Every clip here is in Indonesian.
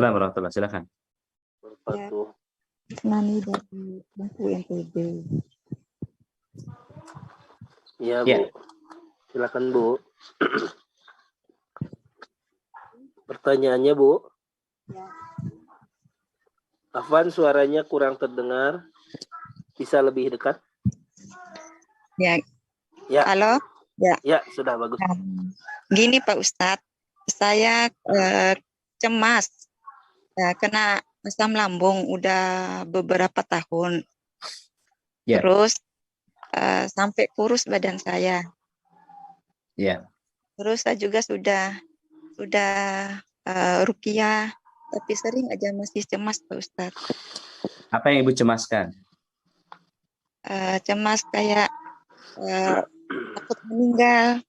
Warahmatullahi, silakan. Ya, Nani dari Bangku NTB. Ya, Ya. Bu. Silakan, Bu. Pertanyaannya, Bu. Ya, Afwan, suaranya kurang terdengar. Bisa lebih dekat? ya. Ya. Halo. Ya. Ya, sudah bagus. Gini Pak Ustadz, saya cemas kena asam lambung udah beberapa tahun. Ya. Terus sampai kurus badan saya. Ya. Terus saya juga sudah ruqyah, tapi sering aja masih cemas Pak Ustadz. Apa yang Ibu cemaskan? Cemas kayak takut meninggal.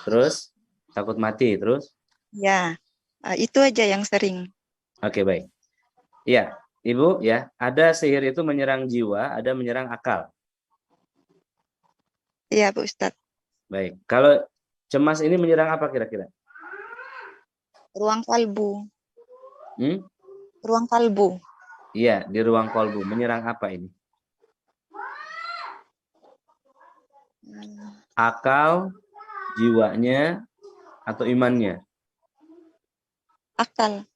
Terus takut mati, terus? Ya, itu aja yang sering. Oke, baik. Ya, Ibu, ya, ada sihir itu menyerang jiwa, ada menyerang akal. Iya Pak Ustadz. Baik. Kalau cemas ini menyerang apa kira-kira? Ruang kalbu. Ruang kalbu. Iya, di ruang kalbu. Menyerang apa ini? Akal, jiwanya, atau imannya? Akal.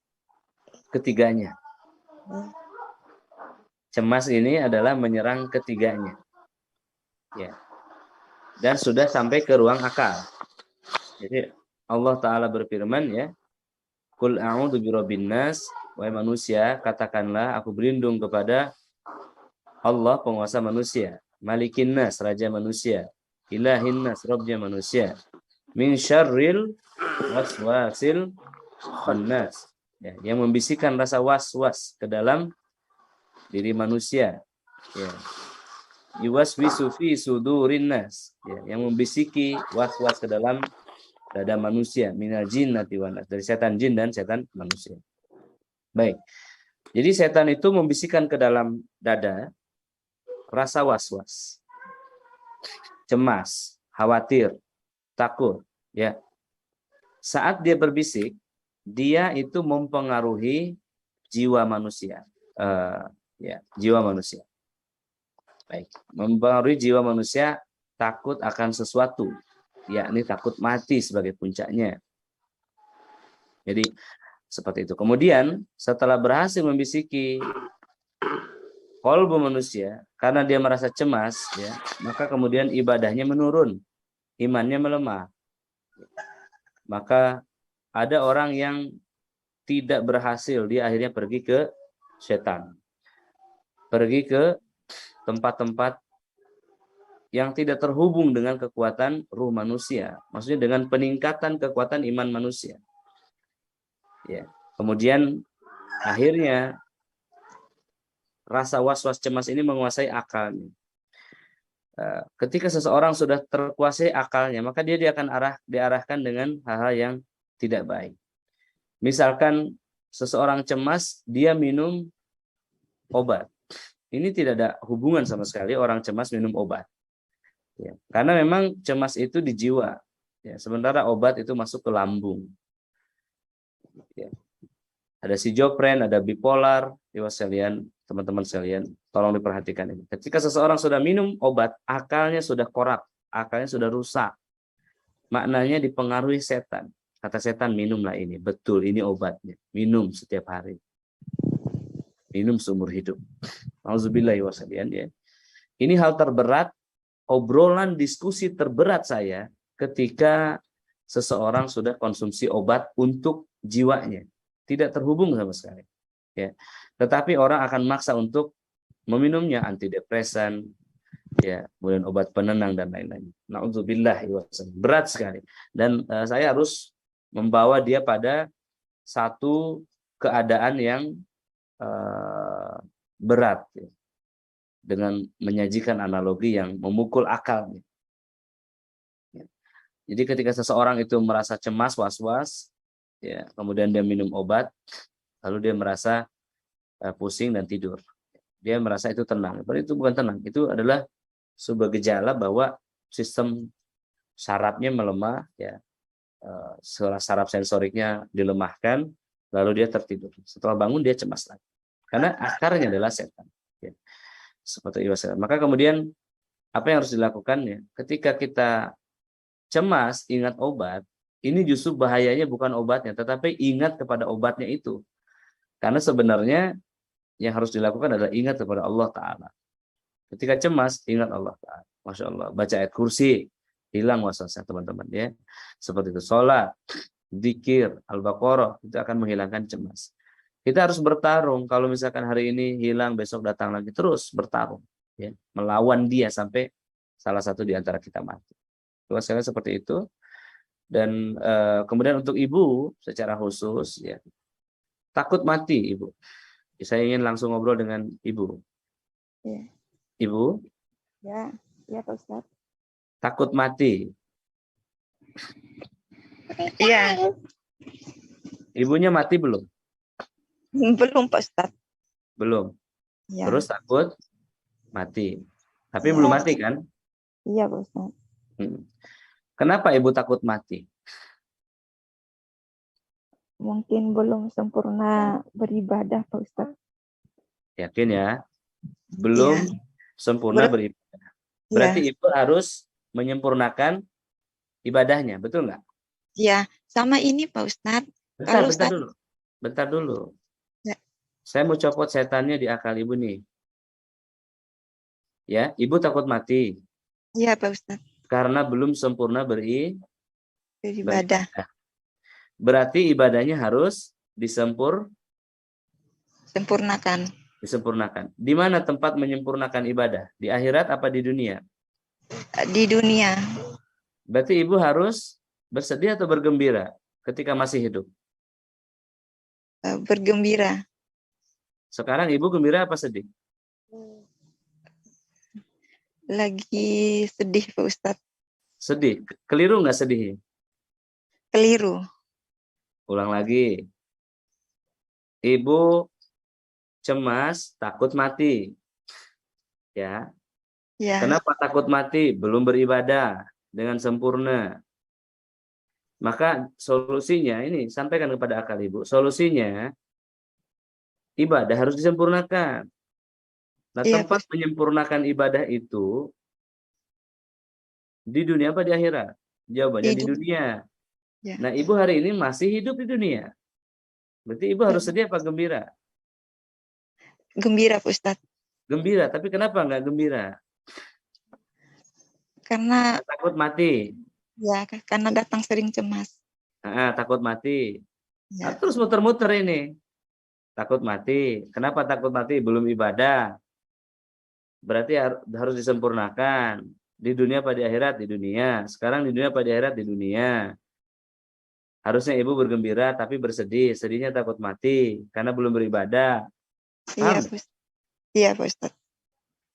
Ketiganya. Cemas ini adalah menyerang ketiganya. Ya. Dan sudah sampai ke ruang akal. Jadi Allah Ta'ala berfirman, ya, Qul a'udzu birabbin nas, wahai manusia, katakanlah aku berlindung kepada Allah, penguasa manusia, Malikin nas, raja manusia, Ilahin nas, Rabbnya manusia, min syarril waswasil khannas, ya, yang membisikkan rasa was-was ke dalam diri manusia, ya, yuwaswisu fi sudurin nas, ya, yang membisiki was-was ke dalam dada manusia, minal jinnati wan nas, dari setan jin dan setan manusia. Baik. Jadi setan itu membisikkan ke dalam dada rasa was-was, cemas, khawatir, takut, ya. Saat dia berbisik, dia itu mempengaruhi jiwa manusia, ya, jiwa manusia. Baik, mempengaruhi jiwa manusia takut akan sesuatu, yakni takut mati sebagai puncaknya. Jadi seperti itu. Kemudian setelah berhasil membisiki qalbu manusia, karena dia merasa cemas, ya, maka kemudian ibadahnya menurun, imannya melemah. Maka ada orang yang tidak berhasil, dia akhirnya pergi ke setan, pergi ke tempat-tempat yang tidak terhubung dengan kekuatan ruh manusia, maksudnya dengan peningkatan kekuatan iman manusia. Ya. Kemudian akhirnya rasa was-was cemas ini menguasai akalnya. Ketika seseorang sudah terkuasai akalnya, maka dia akan diarahkan dengan hal-hal yang tidak baik. Misalkan seseorang cemas, dia minum obat. Ini tidak ada hubungan sama sekali orang cemas minum obat. Ya, karena memang cemas itu di jiwa. Ya, sementara obat itu masuk ke lambung. Ya. Ada schizofren, ada bipolar, sekalian, teman-teman sekalian, tolong diperhatikan ini. Ketika seseorang sudah minum obat, akalnya sudah korup, akalnya sudah rusak. Maknanya dipengaruhi setan. Kata setan, minumlah ini. Betul, ini obatnya. Minum setiap hari. Minum seumur hidup. Auzubillahi wasallam, ya. Ini hal terberat, obrolan diskusi terberat saya ketika seseorang sudah konsumsi obat untuk jiwanya. Tidak terhubung sama sekali. Ya. Tetapi orang akan maksa untuk meminumnya, antidepresan, ya, kemudian obat penenang dan lain-lain. Na'udzubillahi wasallam. Berat sekali. Dan saya harus membawa dia pada satu keadaan yang berat, ya, dengan menyajikan analogi yang memukul akalnya. Ya. Jadi ketika seseorang itu merasa cemas, was-was, ya, kemudian dia minum obat, lalu dia merasa pusing dan tidur. Dia merasa itu tenang. Padahal itu bukan tenang. Itu adalah sebuah gejala bahwa sistem sarafnya melemah, ya, saraf sensoriknya dilemahkan, Lalu dia tertidur. Setelah bangun dia cemas lagi. Karena akarnya adalah setan. Ya. Seperti itu. Maka kemudian apa yang harus dilakukan ya? Ketika kita cemas, ingat obat, ini justru bahayanya bukan obatnya, tetapi ingat kepada obatnya itu. Karena sebenarnya yang harus dilakukan adalah ingat kepada Allah Ta'ala. Ketika cemas, ingat Allah Ta'ala. Masya Allah. Baca ayat kursi, hilang waswasnya teman-teman ya. Seperti itu. Sholat, zikir, Al-Baqarah, itu akan menghilangkan cemas. Kita harus bertarung. Kalau misalkan hari ini hilang, besok datang lagi. Terus bertarung. Ya. Melawan dia sampai salah satu di antara kita mati. Saya seperti itu. Dan kemudian untuk ibu secara khusus, ya, takut mati ibu. Saya ingin langsung ngobrol dengan ibu. Ya. Ibu? Ya, ya Pak Ustadz. Takut mati. Iya. Ibunya mati belum? Belum Pak Ustadz. Belum. Ya. Terus takut mati. Tapi Ya. belum mati kan? Iya Pak Ustadz. Kenapa ibu takut mati? Mungkin belum sempurna beribadah Pak Ustadz. Yakin ya? Belum sempurna beribadah. Berarti ibu harus menyempurnakan ibadahnya, betul nggak? Iya, sama ini Pak Ustadz. Bentar dulu. Ya. Saya mau copot setannya di akal ibu nih. Ya, ibu takut mati. Iya Pak Ustadz. Karena belum sempurna beribadah. Berarti ibadahnya harus Sempurnakan. Disempurnakan. Di mana tempat menyempurnakan ibadah? Di akhirat apa di dunia? Di dunia. Berarti ibu harus bersedih atau bergembira ketika masih hidup? Bergembira. Sekarang ibu gembira apa sedih? Lagi sedih Pak Ustadz. Sedih. Keliru nggak sedih? Keliru. Ulang lagi. Ibu cemas, takut mati. Ya. Kenapa takut mati? Belum beribadah dengan sempurna. Maka solusinya ini sampaikan kepada akal ibu. Solusinya ibadah harus disempurnakan. Nah, tempat menyempurnakan ibadah itu di dunia apa di akhirat? Jawabannya di dunia. Ya. Nah, ibu hari ini masih hidup di dunia. Berarti ibu harus sedih apa gembira? Gembira Pak Ustadz. Gembira, tapi kenapa nggak gembira? Karena takut mati. Ya, karena datang sering cemas. Takut mati. Ya. Nah, terus muter-muter ini. Takut mati. Kenapa takut mati? Belum ibadah. Berarti harus disempurnakan. Di dunia apa di akhirat? Di dunia. Sekarang di dunia apa di akhirat? Di dunia. Harusnya ibu bergembira tapi bersedih. Sedihnya takut mati karena belum beribadah. Iya, iya Pak Ustadz.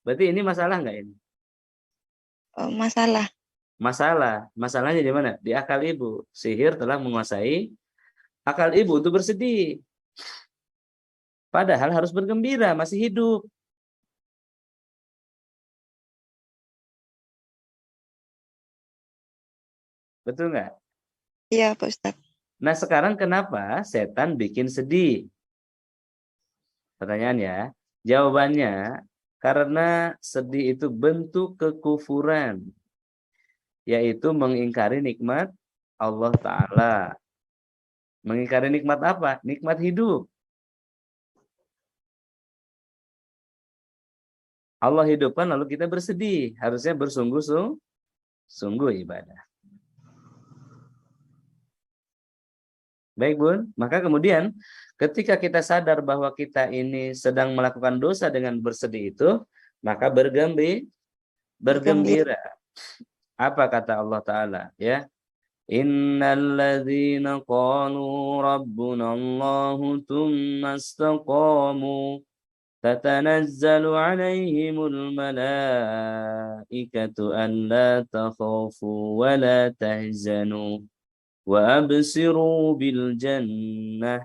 Berarti ini masalah nggak ini? Masalah. Masalahnya di mana? Di akal ibu. Sihir telah menguasai akal ibu untuk bersedih. Padahal harus bergembira, masih hidup. Betul nggak? Iya Pak Ustadz. Nah sekarang kenapa setan bikin sedih? Pertanyaannya, jawabannya karena sedih itu bentuk kekufuran, yaitu mengingkari nikmat Allah Ta'ala. Mengingkari nikmat apa? Nikmat hidup. Allah hidupkan lalu kita bersedih. Harusnya bersungguh-sungguh ibadah. Baik Bun, maka kemudian ketika kita sadar bahwa kita ini sedang melakukan dosa dengan bersedih itu, maka bergembira. Apa kata Allah Ta'ala? Ya, Innal ladzina qalu rabbuna Allahu thumma istaqamu tatanazzalu alaihimul malaikatu an la takhafu wa la tahzanu wa absiru bil jannah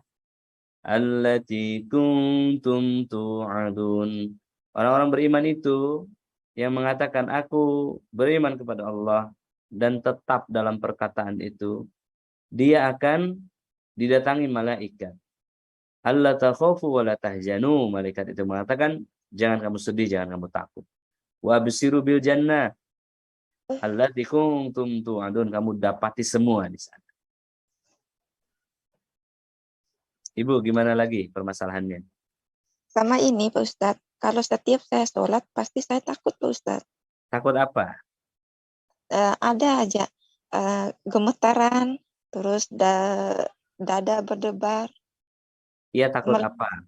allati kuntum tu'adun. Orang-orang beriman itu yang mengatakan aku beriman kepada Allah dan tetap dalam perkataan itu, dia akan didatangi malaikat. alla takhafu wa la tahzanu. Malaikat itu mengatakan, jangan kamu sedih, jangan kamu takut. Wa absiru bil jannah allati kuntum tu'adun. Kamu dapati semua di sana. Ibu, gimana lagi permasalahannya? Sama ini Pak Ustadz. Kalau setiap saya sholat pasti saya takut Pak Ustadz. Takut apa? Ada aja gemetaran, terus dada berdebar. Iya, takut apa?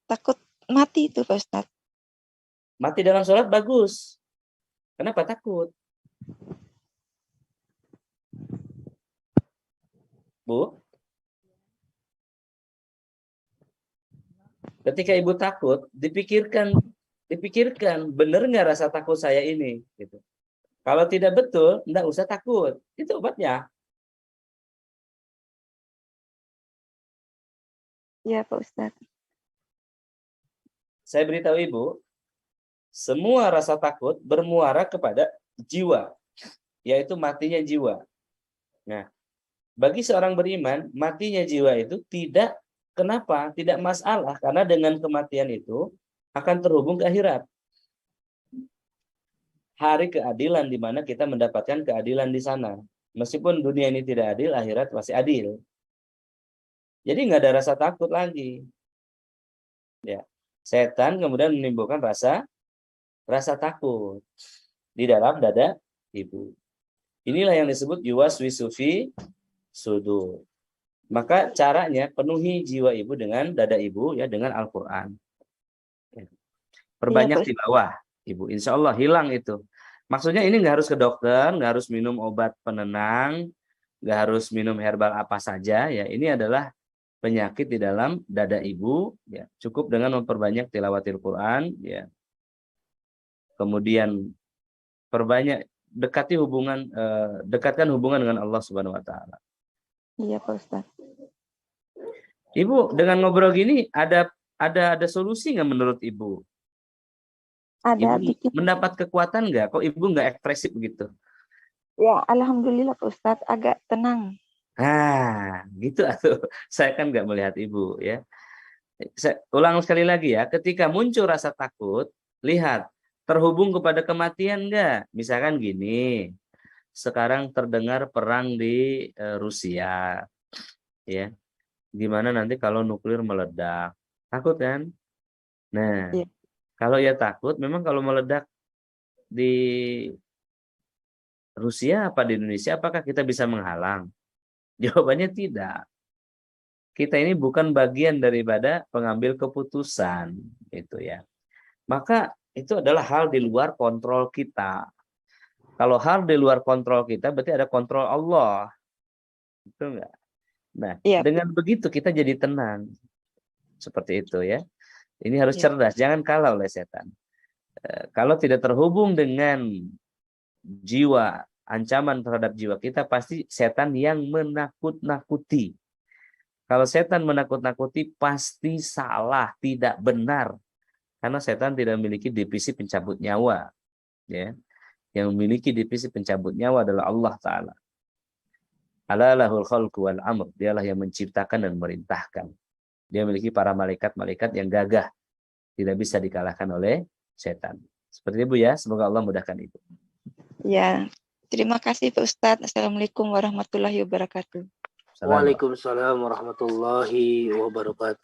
Takut mati itu Pak Ustadz. Mati dalam sholat bagus. Kenapa takut? Bu? Ketika ibu takut, dipikirkan benar nggak rasa takut saya ini? Gitu. Kalau tidak betul, enggak usah takut. Itu obatnya. Iya Pak Ustadz. Saya beritahu ibu, semua rasa takut bermuara kepada jiwa, yaitu matinya jiwa. Nah, bagi seorang beriman, matinya jiwa itu tidak, kenapa? Tidak masalah, karena dengan kematian itu akan terhubung ke akhirat. Hari keadilan di mana kita mendapatkan keadilan di sana. Meskipun dunia ini tidak adil, akhirat masih adil. Jadi nggak ada rasa takut lagi. Ya, setan kemudian menimbulkan rasa takut di dalam dada ibu. Inilah yang disebut yuwaswisu fi sudur. Maka caranya penuhi jiwa ibu dengan dada ibu ya dengan Al-Qur'an. Perbanyak tilawah ibu, insya Allah hilang itu. Maksudnya ini nggak harus ke dokter, nggak harus minum obat penenang, nggak harus minum herbal apa saja ya. Ini adalah penyakit di dalam dada ibu ya. Cukup dengan memperbanyak tilawatil Quran ya. Kemudian dekatkan hubungan dengan Allah Subhanahu wa taala. Iya Pak Ustadz. Ibu dengan ngobrol gini ada solusi nggak menurut ibu? Ada Ibu mendapat kekuatan nggak? Kok ibu nggak ekspresif begitu? Ya, alhamdulillah Pak Ustadz agak tenang. Gitu atuh. Saya kan nggak melihat ibu ya. Saya ulang sekali lagi ya. Ketika muncul rasa takut, lihat terhubung kepada kematian nggak? Misalkan gini, sekarang terdengar perang di Rusia, ya. Gimana nanti kalau nuklir meledak? Takut kan? Nah. Iya. Kalau ya takut, memang kalau meledak di Rusia apa di Indonesia, apakah kita bisa menghalang? Jawabannya tidak. Kita ini bukan bagian daripada pengambil keputusan, gitu ya. Maka itu adalah hal di luar kontrol kita. Kalau hal di luar kontrol kita, berarti ada kontrol Allah. Betul nggak? Nah, Iya. dengan begitu kita jadi tenang. Seperti itu ya. Ini harus Iya. cerdas, jangan kalah oleh setan. Kalau tidak terhubung dengan jiwa, ancaman terhadap jiwa kita, pasti setan yang menakut-nakuti. Kalau setan menakut-nakuti pasti salah, tidak benar. Karena setan tidak memiliki divisi pencabut nyawa. Ya. Yang memiliki divisi pencabut nyawa adalah Allah Ta'ala. Ala lahul khalqu wal amr. Dialah yang menciptakan dan merintahkan. Dia memiliki para malaikat-malaikat yang gagah. Tidak bisa dikalahkan oleh setan. Seperti itu ya, semoga Allah mudahkan itu. Ya, terima kasih Pak Ustadz. Assalamualaikum warahmatullahi wabarakatuh. Waalaikumsalam warahmatullahi wabarakatuh.